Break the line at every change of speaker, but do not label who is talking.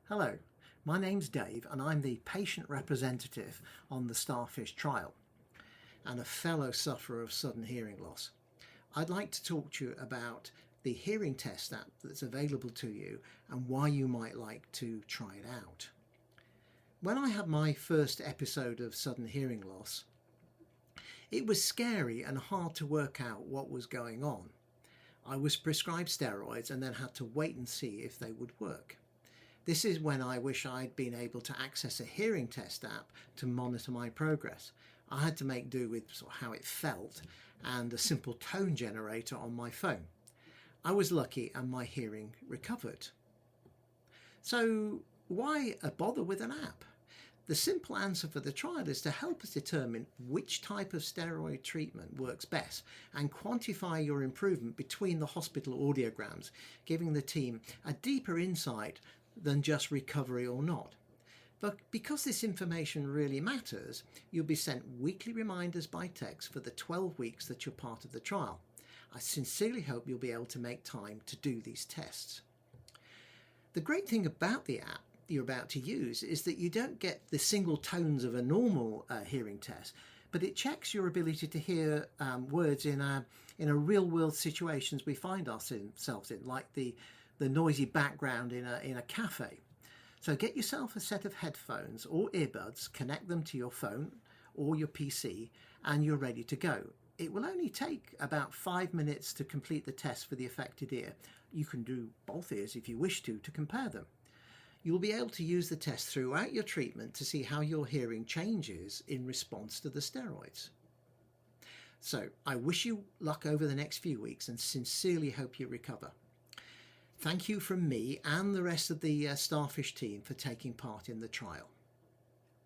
Hello, my name's Dave and I'm the patient representative on the STARFISH trial and a fellow sufferer of sudden hearing loss. I'd like to talk to you about the hearing test app that's available to you and why you might like to try it out. When I had my first episode of sudden hearing loss, it was scary and hard to work out what was going on. I was prescribed steroids and then had to wait and see if they would work. This is when I wish I'd been able to access a hearing test app to monitor my progress. I had to make do with sort of how it felt and a simple tone generator on my phone. I was lucky and my hearing recovered. So why bother with an app? The simple answer for the trial is to help us determine which type of steroid treatment works best and quantify your improvement between the hospital audiograms, giving the team a deeper insight than just recovery or not. But because this information really matters, you'll be sent weekly reminders by text for the 12 weeks that you're part of the trial. I sincerely hope you'll be able to make time to do these tests. The great thing about the app you're about to use is that you don't get the single tones of a normal hearing test, but it checks your ability to hear words in a real world situations we find ourselves in, like the noisy background in a cafe. So get yourself a set of headphones or earbuds, connect them to your phone or your PC, and you're ready to go. It will only take about 5 minutes to complete the test for the affected ear. You can do both ears if you wish to compare them. You'll be able to use the test throughout your treatment to see how your hearing changes in response to the steroids. So I wish you luck over the next few weeks and sincerely hope you recover. Thank you from me and the rest of the STARFISH team for taking part in the trial.